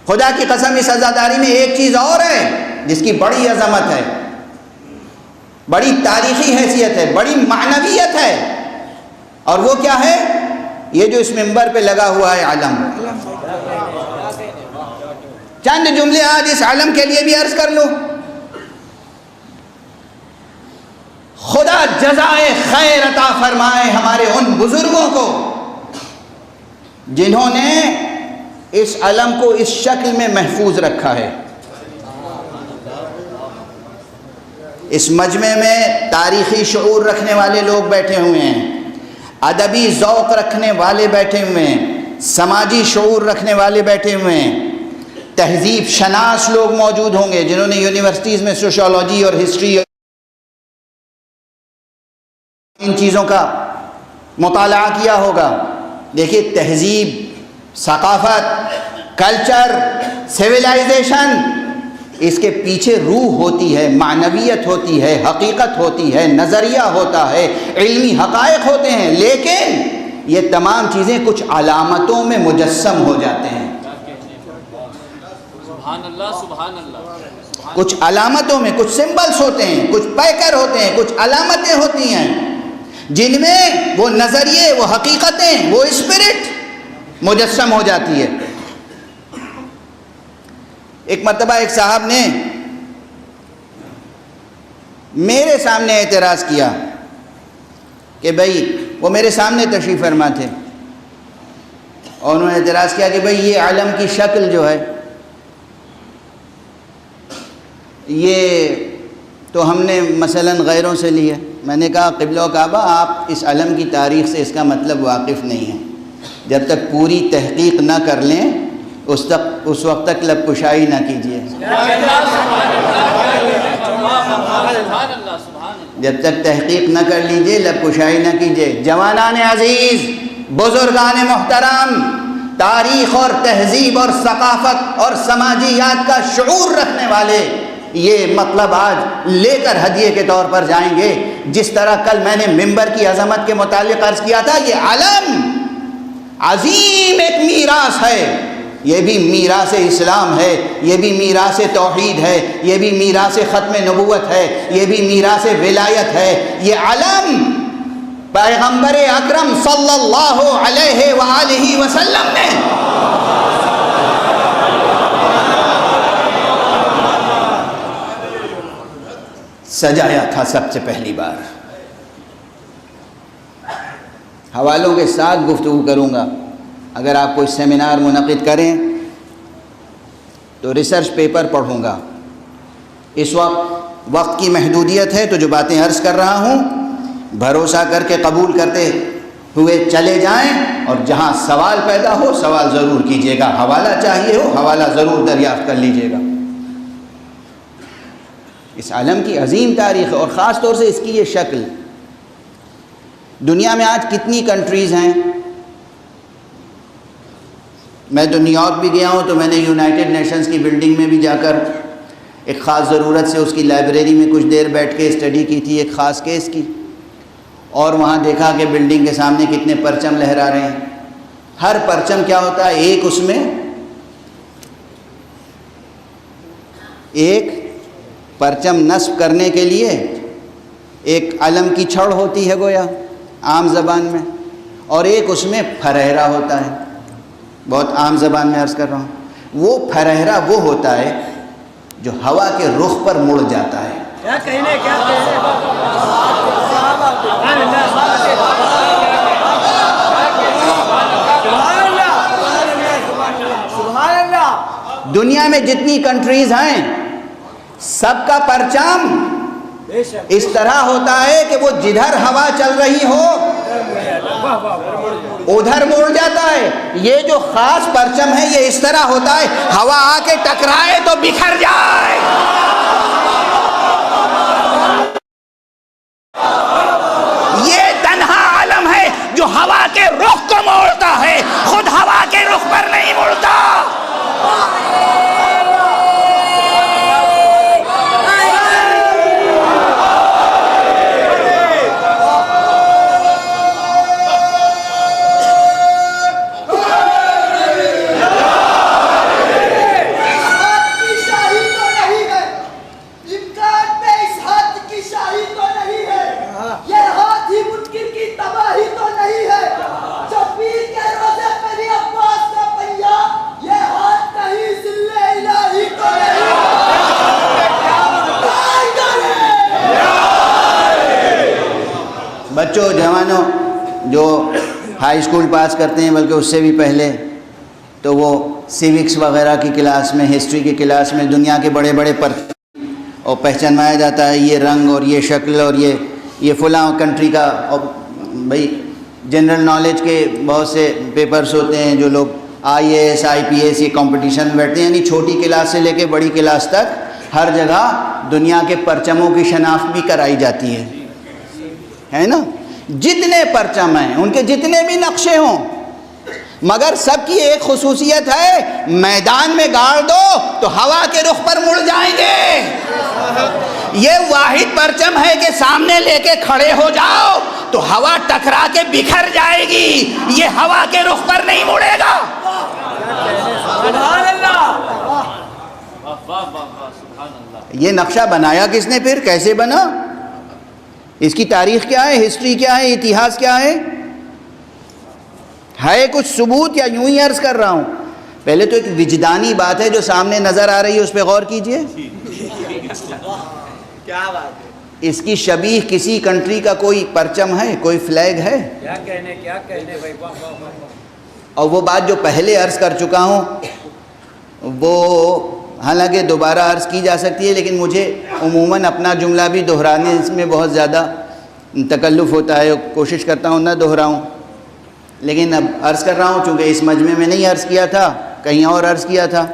خدا کی قسم اس عزاداری میں ایک چیز اور ہے جس کی بڑی عظمت ہے، بڑی تاریخی حیثیت ہے، بڑی معنویت ہے، اور وہ کیا ہے؟ یہ جو اس منبر پہ لگا ہوا ہے علم۔ چند جملے آج اس علم کے لیے بھی عرض کر لوں۔ خدا جزائے خیر عطا فرمائے ہمارے ان بزرگوں کو جنہوں نے اس علم کو اس شکل میں محفوظ رکھا ہے۔ اس مجمع میں تاریخی شعور رکھنے والے لوگ بیٹھے ہوئے ہیں، ادبی ذوق رکھنے والے بیٹھے ہوئے ہیں، سماجی شعور رکھنے والے بیٹھے ہوئے ہیں، تہذیب شناس لوگ موجود ہوں گے جنہوں نے یونیورسٹیز میں سوشیولوجی اور ہسٹری ان چیزوں کا مطالعہ کیا ہوگا۔ دیکھیے تہذیب، ثقافت، کلچر، سویلائزیشن، اس کے پیچھے روح ہوتی ہے، معنویت ہوتی ہے، حقیقت ہوتی ہے، نظریہ ہوتا ہے، علمی حقائق ہوتے ہیں، لیکن یہ تمام چیزیں کچھ علامتوں میں مجسم ہو جاتے ہیں۔ سبحان اللہ، سبحان اللہ۔ کچھ علامتوں میں کچھ سمبلز ہوتے ہیں، کچھ پیکر ہوتے ہیں، کچھ علامتیں ہوتی ہیں جن میں وہ نظریے، وہ حقیقتیں، وہ اسپرٹ مجسم ہو جاتی ہے۔ ایک مرتبہ ایک صاحب نے میرے سامنے اعتراض کیا کہ بھائی، وہ میرے سامنے تشریف فرما تھے، اور انہوں نے اعتراض کیا کہ بھائی یہ علم کی شکل جو ہے یہ تو ہم نے مثلا غیروں سے لی ہے۔ میں نے کہا قبلہ و کعبہ، آپ اس علم کی تاریخ سے اس کا مطلب واقف نہیں ہیں، جب تک پوری تحقیق نہ کر لیں اس وقت تک لب کشائی نہ کیجیے۔ جب تک تحقیق نہ کر لیجیے لب کشائی نہ کیجیے۔ جوانان عزیز، بزرگان محترم، تاریخ اور تہذیب اور ثقافت اور سماجیات کا شعور رکھنے والے یہ مطلب آج لے کر ہدیے کے طور پر جائیں گے۔ جس طرح کل میں نے منبر کی عظمت کے متعلق عرض کیا تھا، یہ علم عظیم ایک میراث ہے، یہ بھی میراث اسلام ہے، یہ بھی میراث توحید ہے، یہ بھی میراث ختم نبوت ہے، یہ بھی میراث ولایت ہے۔ یہ علم پیغمبر اکرم صلی اللہ علیہ وآلہ وسلم نے سجایا تھا سب سے پہلی بار۔ حوالوں کے ساتھ گفتگو کروں گا۔ اگر آپ کوئی سیمینار منعقد کریں تو ریسرچ پیپر پڑھوں گا۔ اس وقت کی محدودیت ہے تو جو باتیں عرض کر رہا ہوں بھروسہ کر کے قبول کرتے ہوئے چلے جائیں، اور جہاں سوال پیدا ہو سوال ضرور کیجیے گا، حوالہ چاہیے ہو حوالہ ضرور دریافت کر لیجیے گا۔ اس عالم کی عظیم تاریخ اور خاص طور سے اس کی یہ شکل۔ دنیا میں آج کتنی کنٹریز ہیں؟ میں تو نیو یارک بھی گیا ہوں، تو میں نے یونائٹڈ نیشنز کی بلڈنگ میں بھی جا کر ایک خاص ضرورت سے اس کی لائبریری میں کچھ دیر بیٹھ کے اسٹڈی کی تھی ایک خاص کیس کی، اور وہاں دیکھا کہ بلڈنگ کے سامنے کتنے پرچم لہرا رہے ہیں۔ ہر پرچم کیا ہوتا ہے؟ ایک اس میں ایک پرچم نصب کرنے کے لیے ایک علم کی چھڑ ہوتی ہے گویا عام زبان میں، اور ایک اس میں پھرہرا ہوتا ہے۔ بہت عام زبان میں عرض کر رہا ہوں، وہ پھرہرا وہ ہوتا ہے جو ہوا کے رخ پر مڑ جاتا ہے۔ دنیا میں جتنی کنٹریز ہیں سب کا پرچم اس طرح ہوتا ہے کہ وہ جدھر ہوا چل رہی ہو ادھر مڑ جاتا ہے۔ یہ جو خاص پرچم ہے یہ اس طرح ہوتا ہے، ہوا آ کے ٹکرائے تو بکھر جائے۔ یہ تنہا علم ہے جو ہوا کے رخ کو موڑتا ہے، خود ہوا کے رخ پر نہیں مڑتا۔ بچوں جوانوں جو ہائی اسکول پاس کرتے ہیں بلکہ اس سے بھی پہلے، تو وہ سیوکس وغیرہ کی کلاس میں، ہسٹری کی کلاس میں دنیا کے بڑے بڑے اور پہچانوایا جاتا ہے یہ رنگ اور یہ شکل اور یہ فلاں کنٹری کا. اور بھائی جنرل نالج کے بہت سے پیپرز ہوتے ہیں، جو لوگ IAS IPS یہ کمپٹیشن میں بیٹھتے ہیں، یعنی چھوٹی کلاس سے لے کے بڑی کلاس تک ہر جگہ دنیا کے پرچموں کی شناخت بھی کرائی جاتی ہے نا. جتنے پرچم ہیں، ان کے جتنے بھی نقشے ہوں، مگر سب کی ایک خصوصیت ہے، میدان میں گاڑ دو تو ہوا کے رخ پر مڑ جائیں گے. یہ واحد پرچم ہے کہ سامنے لے کے کھڑے ہو جاؤ تو ہوا ٹکرا کے بکھر جائے گی، یہ ہوا کے رخ پر نہیں مڑے گا. سبحان اللہ، واہ واہ واہ، سبحان اللہ. یہ نقشہ بنایا کس نے؟ پھر کیسے بنا؟ اس کی تاریخ کیا ہے، ہسٹری کیا ہے، اتہاس کیا ہے کچھ ثبوت یا یوں ہی عرض کر رہا ہوں؟ پہلے تو ایک وجدانی بات ہے جو سامنے نظر آ رہی ہے، اس پہ غور کیجئے. کیا بات ہے؟ اس کی شبیہ کسی کنٹری کا کوئی پرچم ہے، کوئی فلیگ ہے؟ کیا کہنے بھائی، واہ واہ واہ. اور وہ بات جو پہلے عرض کر چکا ہوں وہ حالانکہ دوبارہ عرض کی جا سکتی ہے، لیکن مجھے عموماً اپنا جملہ بھی دہرانے میں بہت زیادہ تکلف ہوتا ہے، کوشش کرتا ہوں نہ دہراؤں. لیکن اب عرض کر رہا ہوں، چونکہ اس مجمع میں نہیں عرض کیا تھا، کہیں اور عرض کیا تھا،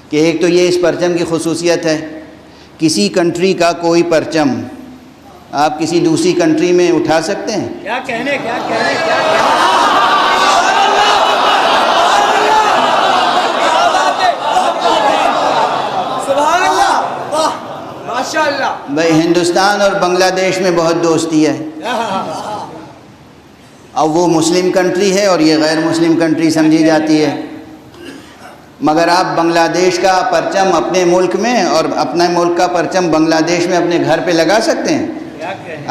کہ ایک تو یہ اس پرچم کی خصوصیت ہے، کسی کنٹری کا کوئی پرچم آپ کسی دوسری کنٹری میں اٹھا سکتے ہیں؟ کیا کہنے سبحان اللہ، واہ ماشاء اللہ. بھائی ہندوستان اور بنگلہ دیش میں بہت دوستی ہے، اب وہ مسلم کنٹری ہے اور یہ غیر مسلم کنٹری سمجھی جاتی ہے، مگر آپ بنگلہ دیش کا پرچم اپنے ملک میں اور اپنے ملک کا پرچم بنگلہ دیش میں اپنے گھر پہ لگا سکتے ہیں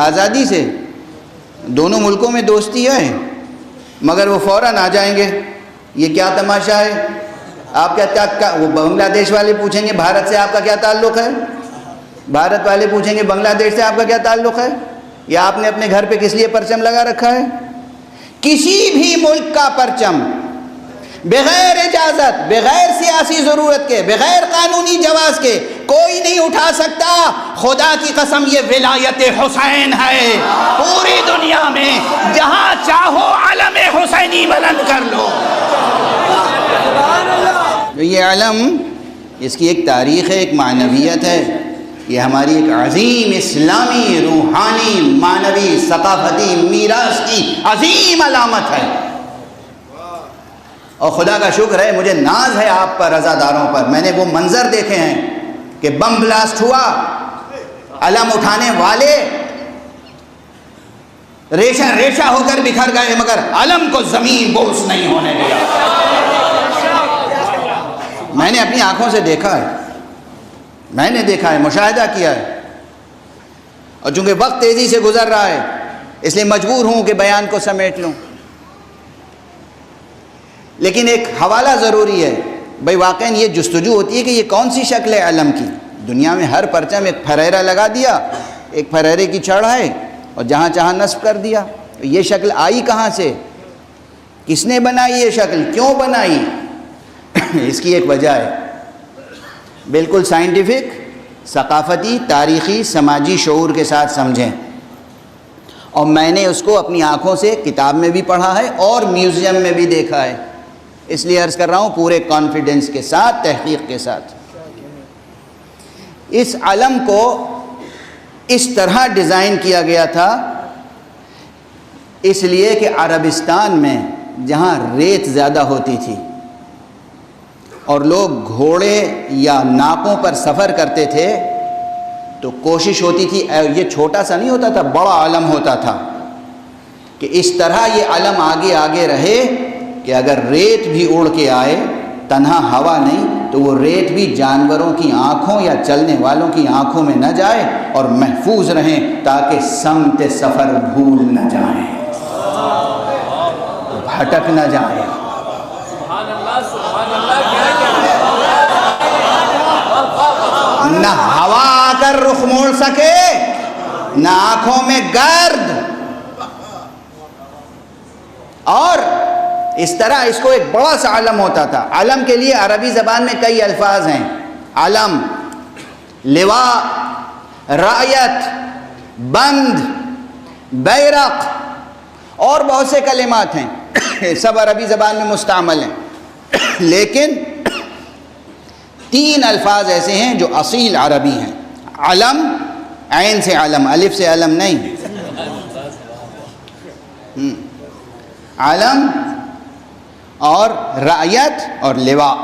آزادی سے. دونوں ملکوں میں دوستی ہے، مگر وہ فوراً آ جائیں گے. یہ کیا تماشا ہے؟ آپ کیا وہ بنگلہ دیش والے پوچھیں گے بھارت سے آپ کا کیا تعلق ہے، بھارت والے پوچھیں گے بنگلہ دیش سے آپ کا کیا تعلق ہے، یا آپ نے اپنے گھر پہ کس لیے پرچم لگا رکھا ہے؟ کسی بھی ملک کا پرچم بغیر اجازت، بغیر سیاسی ضرورت کے، بغیر قانونی جواز کے کوئی نہیں اٹھا سکتا. خدا کی قسم یہ ولایت حسین ہے، پوری دنیا میں جہاں چاہو علم حسینی بلند کر لو. یہ علم، اس کی ایک تاریخ ہے، ایک معنویت ہے، یہ ہماری ایک عظیم اسلامی روحانی معنوی ثقافتی میراث کی عظیم علامت ہے. اور خدا کا شکر ہے، مجھے ناز ہے آپ پر، عزاداروں پر. میں نے وہ منظر دیکھے ہیں کہ بم بلاسٹ ہوا، علم اٹھانے والے ریشہ ریشہ ہو کر بکھر گئے، مگر علم کو زمین بوس نہیں ہونے دیا. میں نے اپنی آنکھوں سے دیکھا ہے، میں نے دیکھا ہے، مشاہدہ کیا ہے. اور چونکہ وقت تیزی سے گزر رہا ہے اس لیے مجبور ہوں کہ بیان کو سمیٹ لوں. لیکن ایک حوالہ ضروری ہے. بھئی واقعاً یہ جستجو ہوتی ہے کہ یہ کون سی شکل ہے علم کی. دنیا میں ہر پرچم ایک پھریرا لگا دیا، ایک پھریرے کی چڑھ ہے اور جہاں چاہاں نصب کر دیا. یہ شکل آئی کہاں سے؟ کس نے بنائی یہ شکل؟ کیوں بنائی؟ اس کی ایک وجہ ہے، بالکل سائنٹیفک، ثقافتی، تاریخی، سماجی شعور کے ساتھ سمجھیں. اور میں نے اس کو اپنی آنکھوں سے کتاب میں بھی پڑھا ہے اور میوزیم میں بھی دیکھا ہے، اس لیے عرض کر رہا ہوں پورے کانفیڈنس کے ساتھ، تحقیق کے ساتھ. اس علم کو اس طرح ڈیزائن کیا گیا تھا اس لیے کہ عربستان میں جہاں ریت زیادہ ہوتی تھی اور لوگ گھوڑے یا ناقوں پر سفر کرتے تھے تو کوشش ہوتی تھی، یہ چھوٹا سا نہیں ہوتا تھا، بڑا علم ہوتا تھا، کہ اس طرح یہ علم آگے آگے رہے کہ اگر ریت بھی اڑ کے آئے، تنہا ہوا نہیں تو وہ ریت بھی جانوروں کی آنکھوں یا چلنے والوں کی آنکھوں میں نہ جائے اور محفوظ رہیں تاکہ سمت سفر بھول نہ جائیں، بھٹک نہ جائیں. سبحان اللہ، سبحان اللہ. نہ ہوا آ کر رخ موڑ سکے، نہ آنکھوں میں گرد، اس طرح اس کو ایک بڑا سا علم ہوتا تھا. علم کے لیے عربی زبان میں کئی الفاظ ہیں. علم، لواء، رایت، بند، بیرق اور بہت سے کلمات ہیں، سب عربی زبان میں مستعمل ہیں. لیکن 3 الفاظ ایسے ہیں جو اصیل عربی ہیں. علم، عین سے علم، الف سے علم نہیں. علم اور رعیت اور لواء.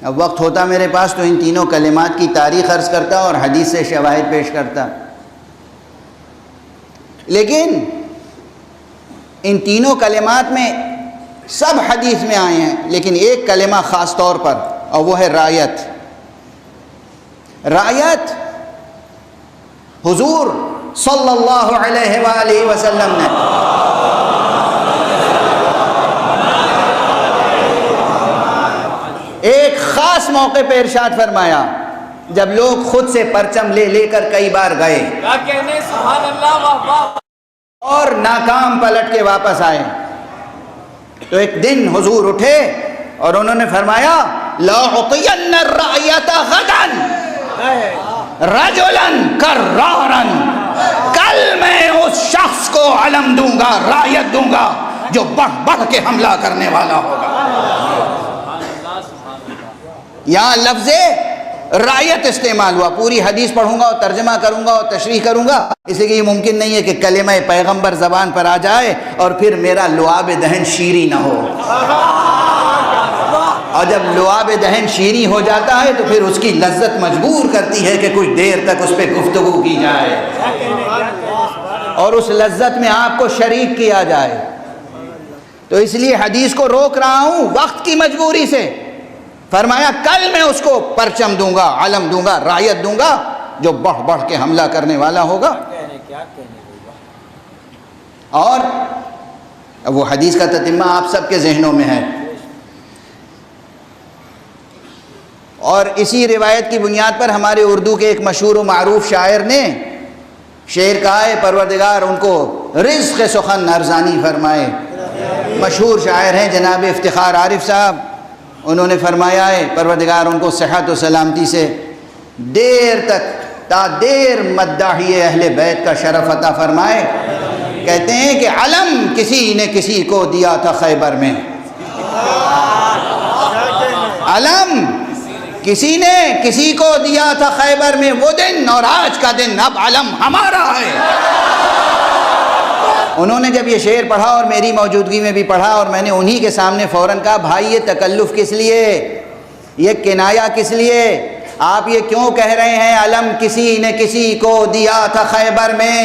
اب وقت ہوتا میرے پاس تو ان تینوں کلمات کی تاریخ عرض کرتا اور حدیث سے شواہد پیش کرتا، لیکن ان تینوں کلمات میں سب حدیث میں آئے ہیں، لیکن ایک کلمہ خاص طور پر، اور وہ ہے رعیت. رعیت حضور صلی اللہ علیہ وآلہ وسلم نے ایک خاص موقع پہ ارشاد فرمایا جب لوگ خود سے پرچم لے لے کر کئی بار گئے کیا کہنے، سبحان اللہ، واہ واہ. اور ناکام پلٹ کے واپس آئے. تو ایک دن حضور اٹھے اور انہوں نے فرمایا لَأُعْطِيَنَّ الرَّعْيَةَ غَدًا رَجُلًا كَرَّارًا، کل میں اس شخص کو علم دوں گا، رعیت دوں گا جو بڑھ بڑھ کے حملہ کرنے والا ہوگا. یہاں لفظ رعیت استعمال ہوا. پوری حدیث پڑھوں گا اور ترجمہ کروں گا اور تشریح کروں گا، اس لیے کہ یہ ممکن نہیں ہے کہ کلمہ پیغمبر زبان پر آ جائے اور پھر میرا لعاب دہن شیریں نہ ہو. اور جب لعاب دہن شیریں ہو جاتا ہے تو پھر اس کی لذت مجبور کرتی ہے کہ کچھ دیر تک اس پہ گفتگو کی جائے اور اس لذت میں آپ کو شریک کیا جائے. تو اس لیے حدیث کو روک رہا ہوں وقت کی مجبوری سے. فرمایا کل میں اس کو پرچم دوں گا، علم دوں گا، رعیت دوں گا جو بڑھ بڑھ کے حملہ کرنے والا ہوگا. اور وہ حدیث کا تتمہ آپ سب کے ذہنوں میں ہے. اور اسی روایت کی بنیاد پر ہمارے اردو کے ایک مشہور و معروف شاعر نے شعر کہا ہے پروردگار ان کو رزق سخن ارزانی فرمائے. مشہور شاعر ہیں جناب افتخار عارف صاحب. انہوں نے فرمایا ہے پروردگار ان کو صحت و سلامتی سے دیر تک تا دیر مداحی اہل بیت کا شرف عطا فرمائے. کہتے ہیں کہ علم کسی نے کسی کو دیا تھا خیبر میں، علم کسی نے کسی کو دیا تھا خیبر میں، وہ دن اور آج کا دن اب علم ہمارا ہے. انہوں نے جب یہ شعر پڑھا اور میری موجودگی میں بھی پڑھا اور میں نے انہی کے سامنے فوراً کہا بھائی یہ تکلف کس لیے، یہ کنایہ کس لیے، آپ یہ کیوں کہہ رہے ہیں علم کسی نے کسی کو دیا تھا خیبر میں؟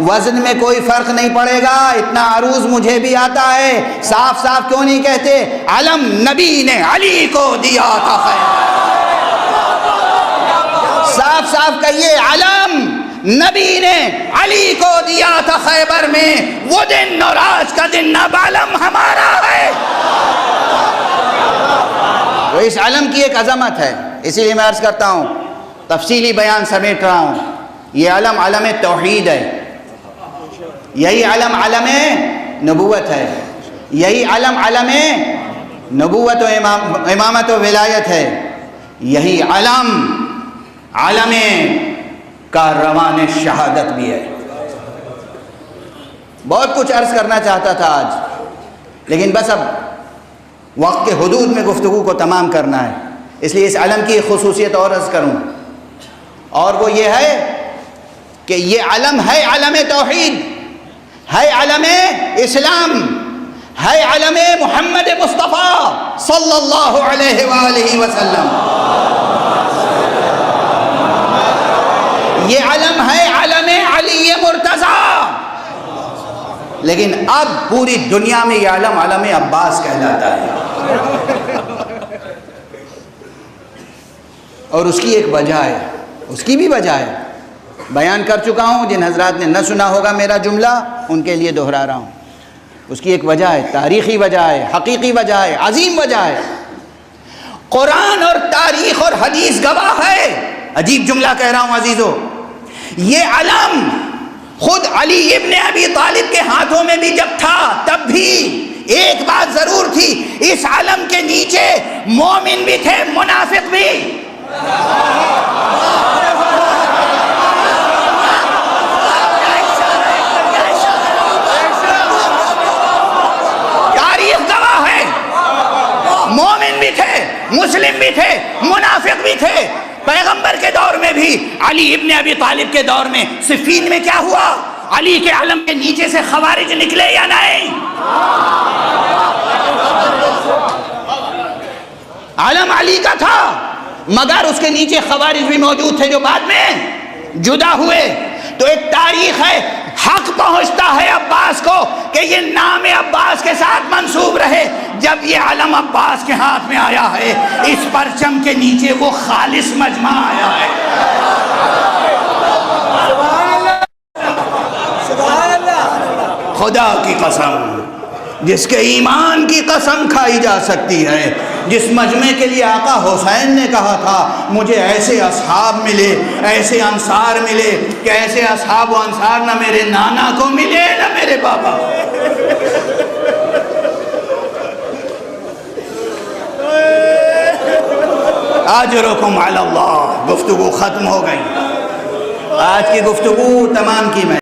وزن میں کوئی فرق نہیں پڑے گا، اتنا عروض مجھے بھی آتا ہے. صاف صاف کیوں نہیں کہتے علم نبی نے علی کو دیا تھا خیبر؟ صاف صاف کہیے علم نبی نے علی کو دیا تھا خیبر میں، وہ دن اور آج کا دن اب علم ہمارا ہے. تو اس علم کی ایک عظمت ہے، اسی لیے میں عرض کرتا ہوں تفصیلی بیان سمیٹ رہا ہوں. یہ علم علم توحید ہے، یہی علم علم نبوت ہے، یہی علم علم نبوت و امامت و ولایت ہے، یہی علم علم کاروان شہادت بھی ہے. بہت کچھ عرض کرنا چاہتا تھا آج، لیکن بس اب وقت کے حدود میں گفتگو کو تمام کرنا ہے، اس لیے اس علم کی خصوصیت اور عرض کروں، اور وہ یہ ہے کہ یہ علم ہے علم توحید، ہے علم اسلام، ہے علم محمد مصطفیٰ صلی اللہ علیہ وآلہ وسلم. یہ علم ہے علم علی مرتضیٰ، لیکن اب پوری دنیا میں یہ علم علم عباس کہلاتا ہے. اور اس کی ایک وجہ ہے، اس کی بھی وجہ ہے، بیان کر چکا ہوں. جن حضرات نے نہ سنا ہوگا میرا جملہ ان کے لیے دہرا رہا ہوں. اس کی ایک وجہ ہے، تاریخی وجہ ہے، حقیقی وجہ ہے، عظیم وجہ ہے. قرآن اور تاریخ اور حدیث گواہ ہے. عجیب جملہ کہہ رہا ہوں عزیزو، یہ علم خود علی ابن ابی طالب کے ہاتھوں میں بھی جب تھا تب بھی ایک بات ضرور تھی، اس علم کے نیچے مومن بھی تھے، منافق بھی۔ تاریخ گواہ ہے، مومن بھی تھے، مسلم بھی تھے، منافق بھی تھے۔ پیغمبر کے دور میں بھی، علی ابن ابی طالب کے دور میں صفین میں کیا ہوا؟ علی کے علم کے نیچے سے خوارج نکلے یا نہیں؟ علم علی کا تھا مگر اس کے نیچے خوارج بھی موجود تھے جو بعد میں جدا ہوئے۔ تو ایک تاریخ ہے، حق پہنچتا ہے عباس کو کہ یہ نام عباس کے ساتھ منسوب رہے۔ جب یہ علم عباس کے ہاتھ میں آیا ہے، اس پرچم کے نیچے وہ خالص مجمع آیا ہے۔ خدا کی قسم، جس کے ایمان کی قسم کھائی جا سکتی ہے، جس مجمع کے لیے آقا حسین نے کہا تھا مجھے ایسے اصحاب ملے، ایسے انصار ملے کہ ایسے اصحاب و انصار نہ میرے نانا کو ملے نہ میرے بابا۔ اجرکم علی اللہ۔ گفتگو ختم ہو گئی، آج کی گفتگو تمام کی میں